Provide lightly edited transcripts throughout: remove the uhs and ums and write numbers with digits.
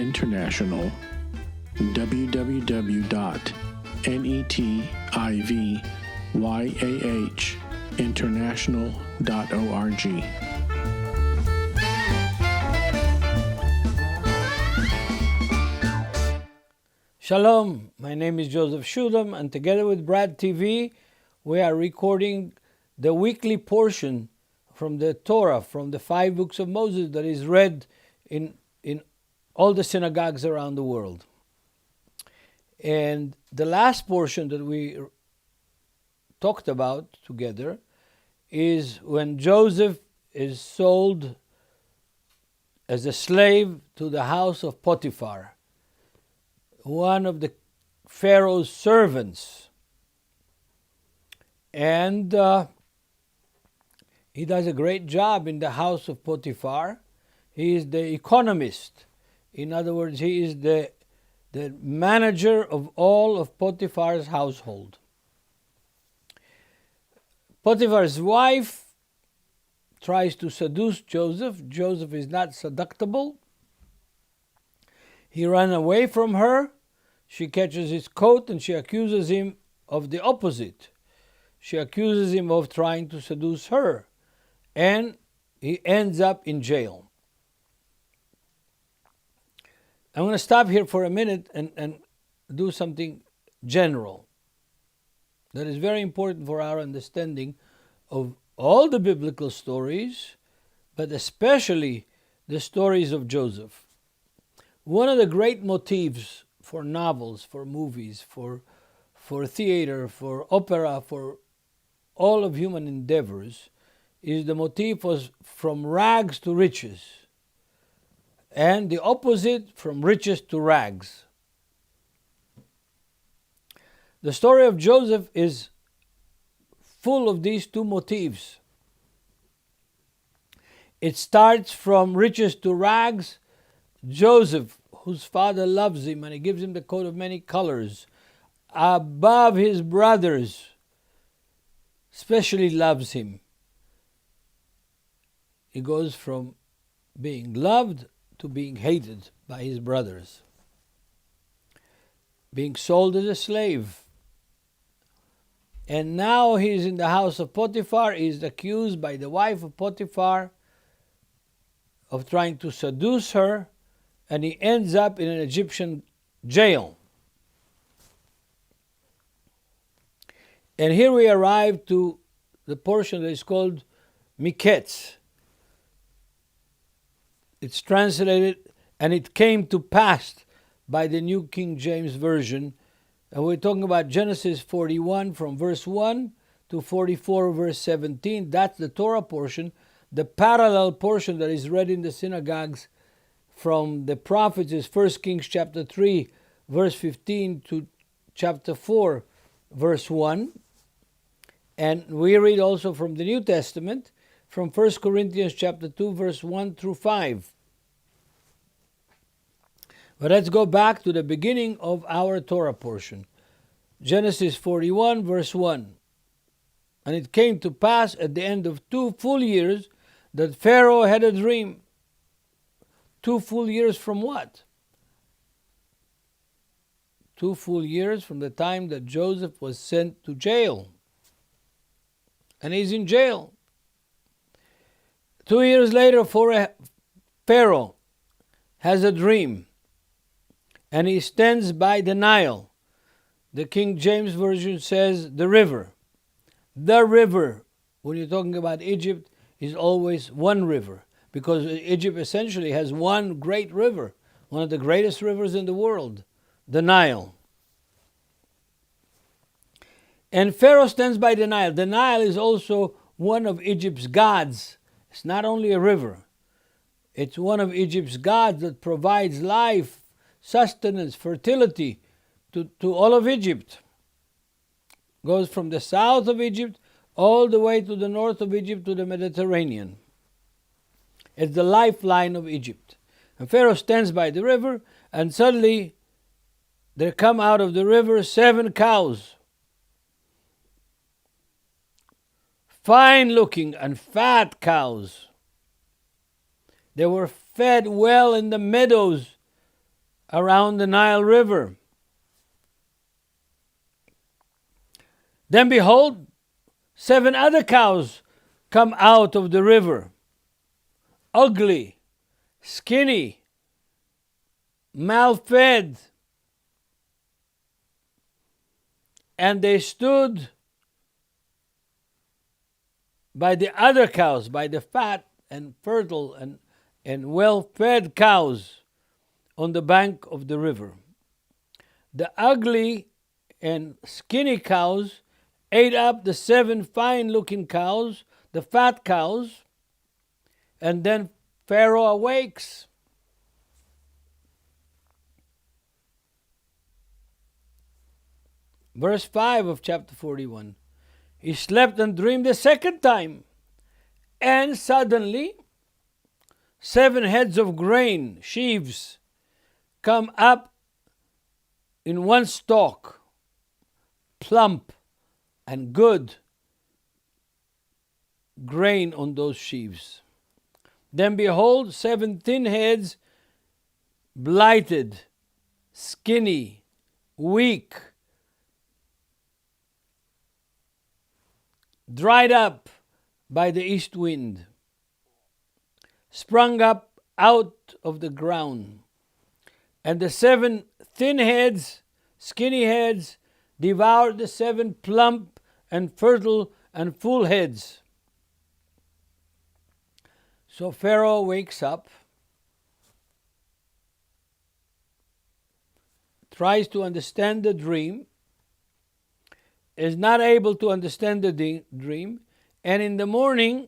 International, www.netivyahinternational.org. Shalom, my name is Joseph Shulam, and together with Brad TV, we are recording the weekly portion from the Torah, from the 5 books of Moses that is read in all the synagogues around the world. And the last portion that we talked about together is when Joseph is sold as a slave to the house of Potiphar, one of the Pharaoh's servants. And he does a great job in the house of Potiphar. He is the economist. In other words, he is the manager of all of Potiphar's household. Potiphar's wife tries to seduce Joseph. Joseph is not seductible. He runs away from her. She catches his coat and she accuses him of the opposite. She accuses him of trying to seduce her. And he ends up in jail. I'm going to stop here for a minute and do something general that is very important for our understanding of all the biblical stories, but especially the stories of Joseph. One of the great motifs for novels, for movies, for theater, for opera, for all of human endeavors is the motif was from rags to riches, and the opposite, from riches to rags. The story of Joseph is full of these two motifs. It starts from riches to rags. Joseph, whose father loves him and he gives him the coat of many colors, above his brothers, especially loves him. He goes from being loved to being hated by his brothers. Being sold as a slave. And now he's in the house of Potiphar. He's accused by the wife of Potiphar of trying to seduce her, and he ends up in an Egyptian jail. And here we arrive to the portion that is called Miketz. It's translated, and it came to pass by the New King James Version. And we're talking about Genesis 41 from verse 1 to 44 verse 17. That's the Torah portion. The parallel portion that is read in the synagogues from the prophets is 1 Kings chapter 3 verse 15 to chapter 4 verse 1. And we read also from the New Testament from 1 Corinthians chapter 2 verse 1 through 5. But let's go back to the beginning of our Torah portion. Genesis 41 verse 1. And it came to pass at the end of 2 full years that Pharaoh had a dream. 2 full years from what? 2 full years from the time that Joseph was sent to jail. And he's in jail. 2 years later, Pharaoh has a dream. And he stands by the Nile. The King James Version says the river. The river, when you're talking about Egypt, is always one river. Because Egypt essentially has one great river. One of the greatest rivers in the world. The Nile. And Pharaoh stands by the Nile. The Nile is also one of Egypt's gods. It's not only a river. It's one of Egypt's gods that provides life, sustenance, fertility to all of Egypt. Goes from the south of Egypt all the way to the north of Egypt to the Mediterranean. It's the lifeline of Egypt. And Pharaoh stands by the river, and suddenly there come out of the river 7 cows. Fine looking and fat cows. They were fed well in the meadows around the Nile River. Then behold, 7 other cows come out of the river, ugly, skinny, malfed, and they stood by the other cows, by the fat and fertile and well-fed cows on the bank of the river. The ugly and skinny cows ate up the 7 fine-looking cows, the fat cows, and then Pharaoh awakes. Verse 5 of chapter 41. He slept and dreamed a second time, and suddenly 7 heads of grain, sheaves, come up in one stalk, plump and good grain on those sheaves. Then behold, 7 thin heads, blighted, skinny, weak, dried up by the east wind, sprung up out of the ground. And the 7 thin heads, skinny heads, devoured the 7 plump and fertile and full heads. So Pharaoh wakes up, tries to understand the dream, is not able to understand the dream, and in the morning,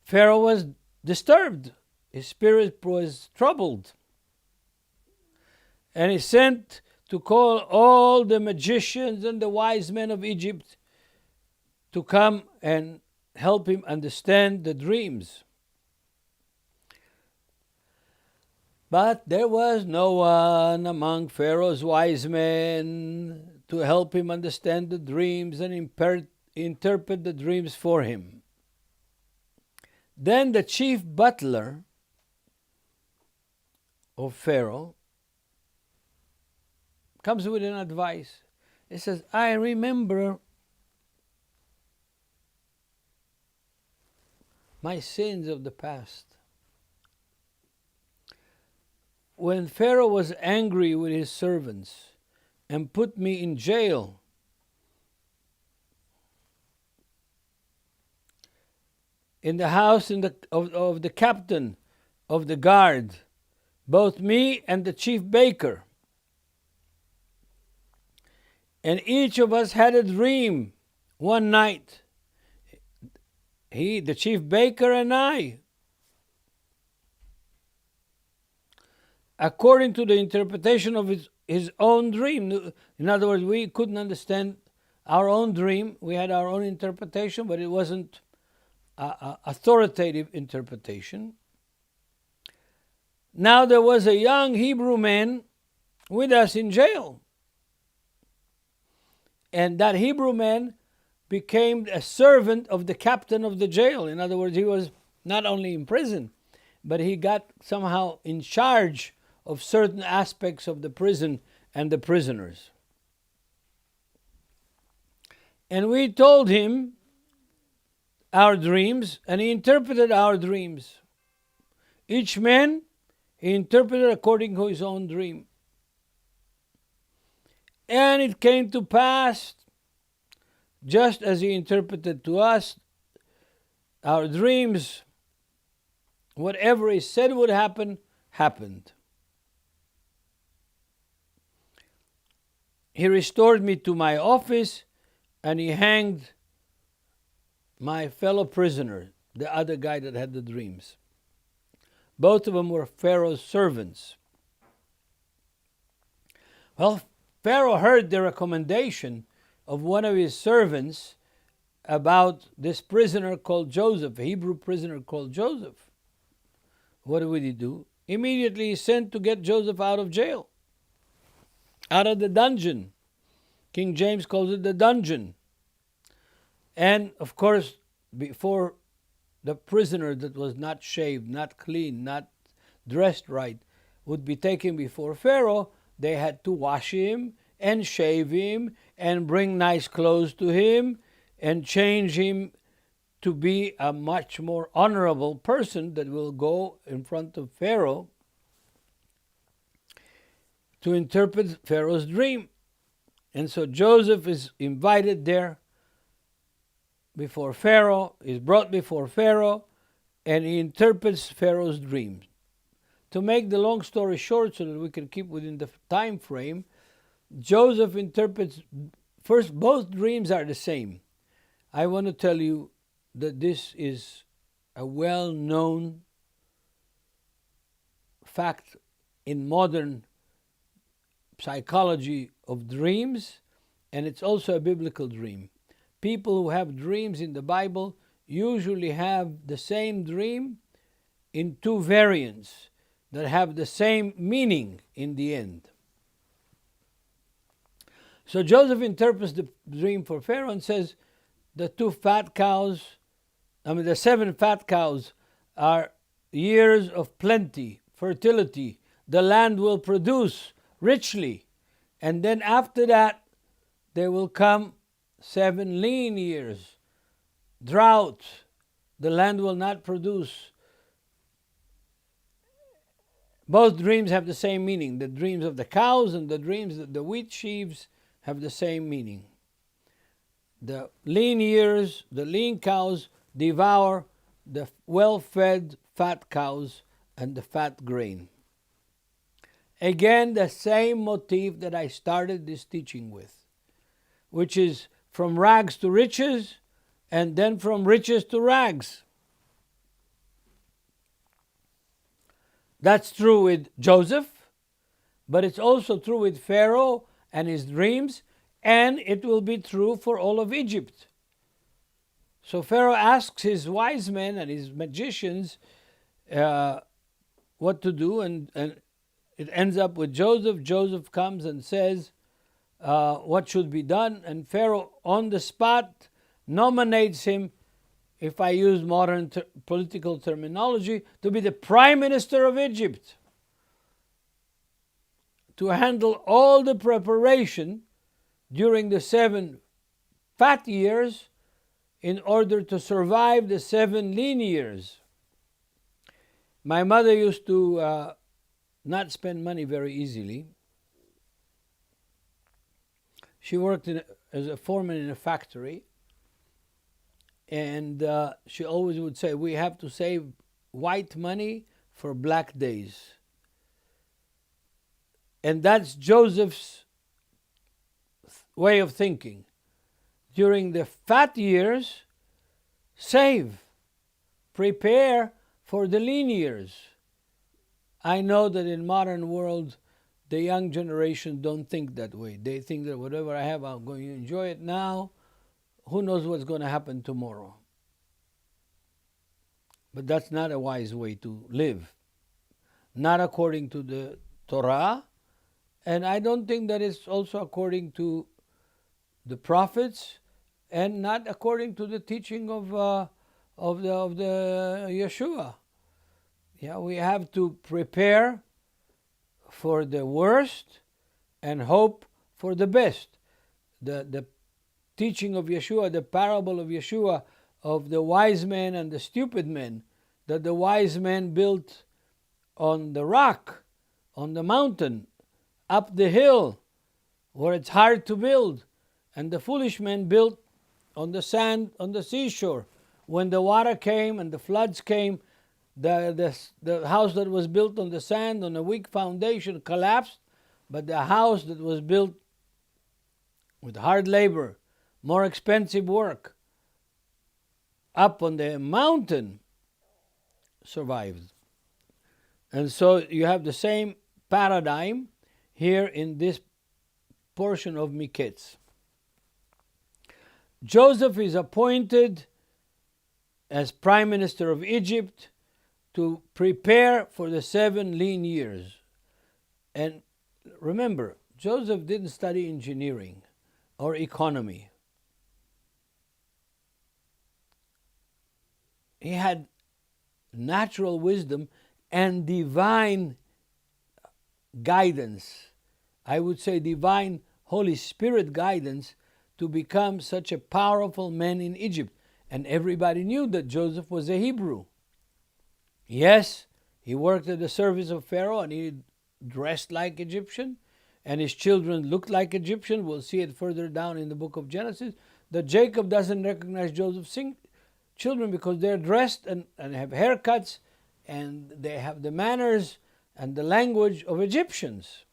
Pharaoh was disturbed. His spirit was troubled. And he sent to call all the magicians and the wise men of Egypt to come and help him understand the dreams. But there was no one among Pharaoh's wise men to help him understand the dreams and interpret the dreams for him. Then the chief butler of Pharaoh comes with an advice. He says, I remember my sins of the past. When Pharaoh was angry with his servants and put me in jail, in the house of the captain of the guard, both me and the chief baker, and each of us had a dream one night. He, the chief baker, and I, according to the interpretation of his own dream. In other words, we couldn't understand our own dream. We had our own interpretation, but it wasn't authoritative interpretation. Now there was a young Hebrew man with us in jail. And that Hebrew man became a servant of the captain of the jail. In other words, he was not only in prison, but he got somehow in charge of certain aspects of the prison and the prisoners. And we told him our dreams, and he interpreted our dreams. Each man, he interpreted according to his own dream. And it came to pass, just as he interpreted to us our dreams, whatever he said would happen, happened. He restored me to my office, and he hanged my fellow prisoner, the other guy that had the dreams. Both of them were Pharaoh's servants. Well, Pharaoh heard the recommendation of one of his servants about this prisoner called Joseph, a Hebrew prisoner called Joseph. What would he do? Immediately he sent to get Joseph out of jail, out of the dungeon. King James calls it the dungeon. And of course, before the prisoner that was not shaved, not clean, not dressed right, would be taken before Pharaoh, they had to wash him and shave him and bring nice clothes to him and change him to be a much more honorable person that will go in front of Pharaoh to interpret Pharaoh's dream. And so Joseph is invited there before Pharaoh, is brought before Pharaoh, and he interprets Pharaoh's dreams. To make the long story short so that we can keep within the time frame, Joseph interprets, first, both dreams are the same. I want to tell you that this is a well-known fact in modern psychology of dreams, and it's also a biblical dream. People who have dreams in the Bible usually have the same dream in two variants that have the same meaning in the end. So Joseph interprets the dream for Pharaoh and says the the 7 fat cows are years of plenty, fertility. The land will produce richly. And then after that, there will come 7 lean years, drought. The land will not produce. Both dreams have the same meaning. The dreams of the cows and the dreams of the wheat sheaves have the same meaning. The lean years, the lean cows devour the well-fed fat cows and the fat grain. Again, the same motif that I started this teaching with, which is from rags to riches, and then from riches to rags. That's true with Joseph, but it's also true with Pharaoh and his dreams, and it will be true for all of Egypt. So Pharaoh asks his wise men and his magicians what to do, and it ends up with Joseph. Joseph comes and says what should be done, and Pharaoh on the spot nominates him, if I use modern political terminology, to be the prime minister of Egypt, to handle all the preparation during the 7 fat years in order to survive the 7 lean years. My mother used to not spend money very easily. She worked as a foreman in a factory, and she always would say, we have to save white money for black days. And that's Joseph's way of thinking. During the fat years, save, prepare for the lean years. I know that in modern world, the young generation don't think that way. They think that whatever I have, I'm going to enjoy it now. Who knows what's going to happen tomorrow? But that's not a wise way to live. Not according to the Torah, and I don't think that it's also according to the prophets, and not according to the teaching of the Yeshua. Yeah, we have to prepare for the worst and hope for the best. The teaching of Yeshua, the parable of Yeshua of the wise man and the stupid man, that the wise man built on the rock, on the mountain, up the hill, where it's hard to build, and the foolish man built on the sand, on the seashore. When the water came and the floods came, the house that was built on the sand, on a weak foundation, collapsed, but the house that was built with hard labor, more expensive work, up on the mountain, survived. And so you have the same paradigm here in this portion of Miketz. Joseph is appointed as prime minister of Egypt to prepare for the 7 lean years. And remember, Joseph didn't study engineering or economy. he had natural wisdom and divine guidance. I would say divine Holy Spirit guidance to become such a powerful man in Egypt. And everybody knew that Joseph was a Hebrew. Yes, he worked at the service of Pharaoh and he dressed like Egyptian, and his children looked like Egyptian. We'll see it further down in the book of Genesis, that Jacob doesn't recognize Joseph's children because they're dressed and have haircuts and they have the manners and the language of Egyptians.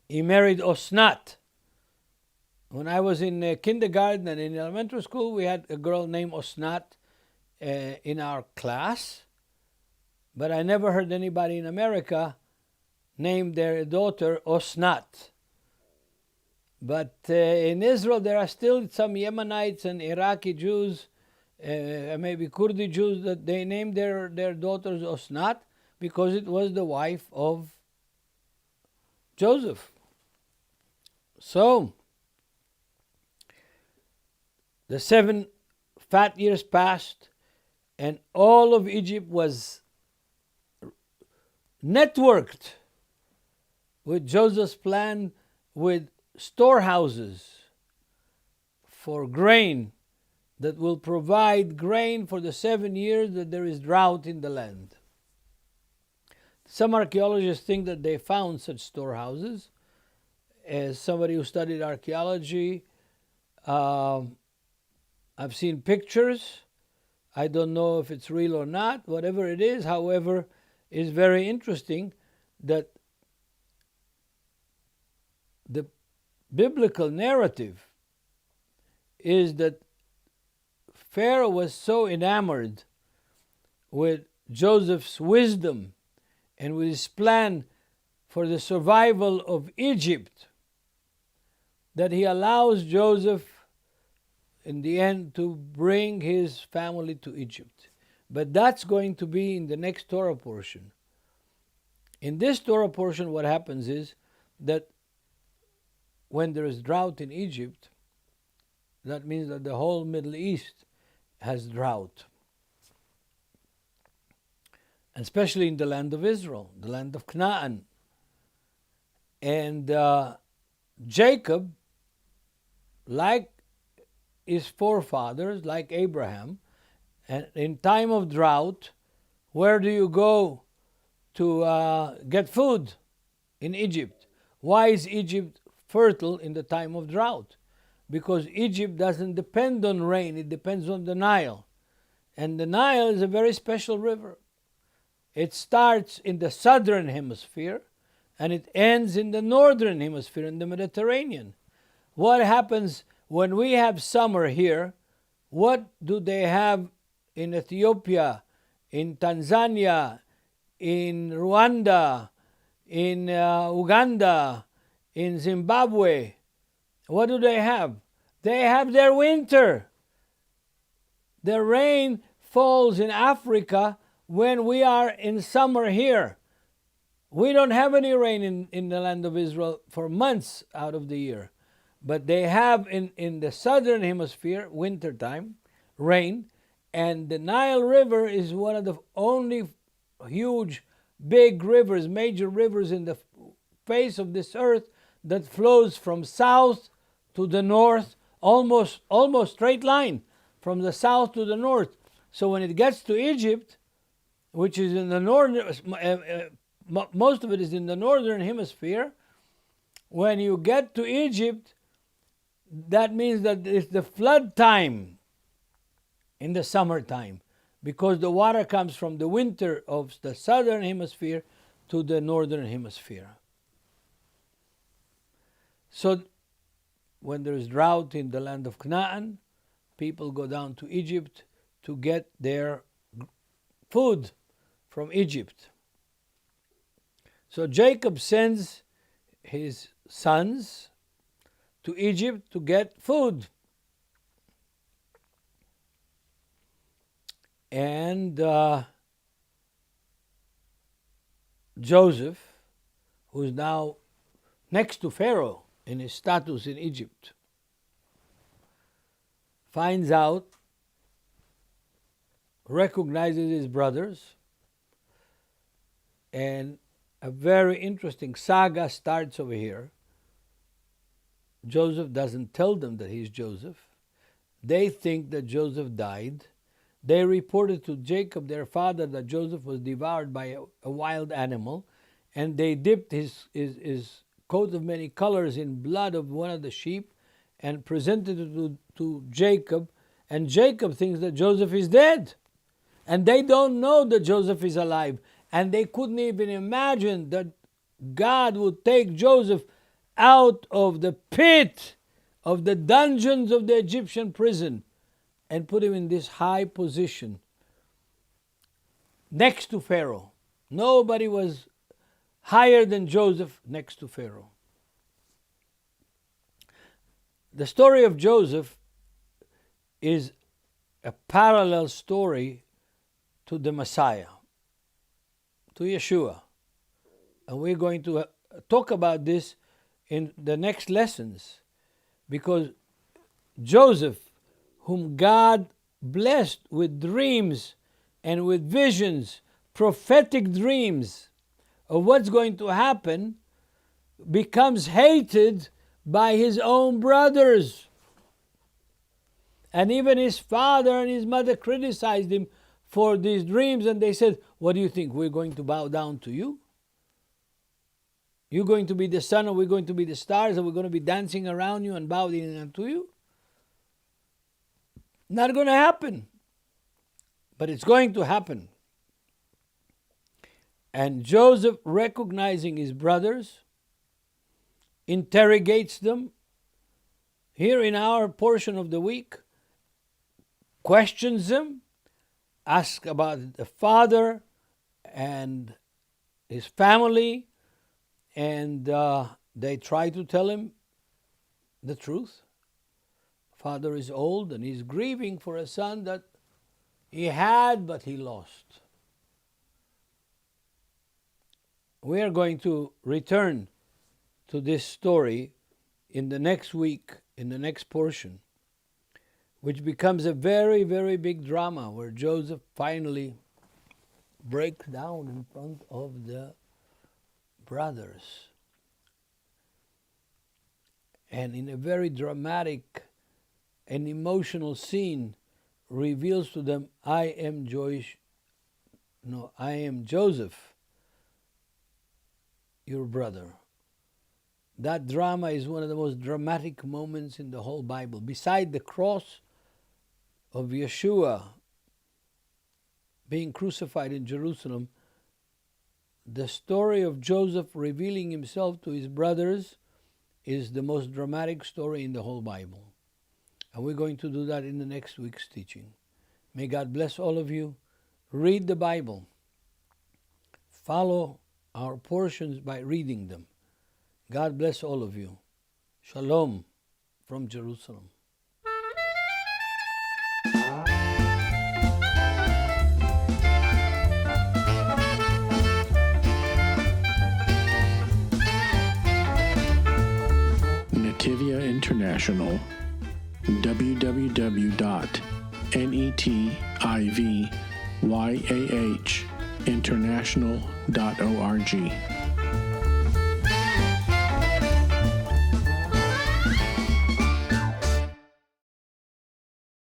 He married Osnat. When I was in kindergarten and in elementary school, we had a girl named Osnat in our class, but I never heard anybody in America name their daughter Osnat. But in Israel, there are still some Yemenites and Iraqi Jews, maybe Kurdi Jews, that they named their daughters Osnat because it was the wife of Joseph. So, the 7 fat years passed, and all of Egypt was networked with Joseph's plan, with storehouses for grain that will provide grain for the 7 years that there is drought in the land. Some archaeologists think that they found such storehouses. As somebody who studied archaeology, I've seen pictures. I don't know if it's real or not. Whatever it is, however, is very interesting that the biblical narrative is that Pharaoh was so enamored with Joseph's wisdom and with his plan for the survival of Egypt that he allows Joseph in the end to bring his family to Egypt. But that's going to be in the next Torah portion. In this Torah portion, what happens is that when there is drought in Egypt, that means that the whole Middle East has drought. Especially in the land of Israel, the land of Canaan. And Jacob, like his forefathers, like Abraham, and in time of drought, where do you go to get food? In Egypt. Why is Egypt fertile in the time of drought? Because Egypt doesn't depend on rain, it depends on the Nile. And the Nile is a very special river. It starts in the southern hemisphere and it ends in the northern hemisphere, in the Mediterranean. What happens when we have summer here? What do they have in Ethiopia, in Tanzania, in Rwanda, in Uganda, in Zimbabwe? What do they have? They have their winter. The rain falls in Africa when we are in summer here. We don't have any rain in the land of Israel for months out of the year. But they have in the southern hemisphere, winter time, rain. And the Nile River is one of the only huge, big rivers, major rivers in the face of this earth that flows from south to the north, almost straight line from the south to the north. So when it gets to Egypt, which is in the northern, most of it is in the northern hemisphere, when you get to Egypt, that means that it's the flood time in the summertime, because the water comes from the winter of the southern hemisphere to the northern hemisphere. So when there is drought in the land of Canaan, people go down to Egypt to get their food from Egypt. So Jacob sends his sons to Egypt to get food. And Joseph, who is now next to Pharaoh in his status in Egypt, finds out recognizes his brothers, and a very interesting saga starts over here. Joseph doesn't tell them that he's Joseph. They think that Joseph died. They reported to Jacob, their father, that Joseph was devoured by a wild animal, and they dipped his coat of many colors in blood of one of the sheep and presented it to Jacob, and Jacob thinks that Joseph is dead. And they don't know that Joseph is alive. And they couldn't even imagine that God would take Joseph out of the pit of the dungeons of the Egyptian prison and put him in this high position next to Pharaoh. Nobody was higher than Joseph next to Pharaoh. The story of Joseph is a parallel story to the Messiah, to Yeshua. And we're going to talk about this in the next lessons, because Joseph, whom God blessed with dreams and with visions, prophetic dreams of what's going to happen, becomes hated by his own brothers. And even his father and his mother criticized him for these dreams, and they said, "What do you think? We're going to bow down to you? You're going to be the sun, or we're going to be the stars, and we're going to be dancing around you and bowing down to you?" Not going to happen. But it's going to happen. And Joseph, recognizing his brothers, interrogates them here in our portion of the week, questions them, asks about the father and his family, and they try to tell him the truth. Father is old and he's grieving for a son that he had but he lost. We are going to return to this story in the next week, in the next portion, which becomes a very, very big drama where Joseph finally breaks down in front of the brothers. And in a very dramatic and emotional scene, reveals to them, I am Joseph, your brother. That drama is one of the most dramatic moments in the whole Bible. Beside the cross of Yeshua being crucified in Jerusalem, the story of Joseph revealing himself to his brothers is the most dramatic story in the whole Bible. And we're going to do that in the next week's teaching. May God bless all of you. Read the Bible. Follow our portions by reading them. God bless all of you. Shalom from Jerusalem. Netivyah International, www.netivyah international.org.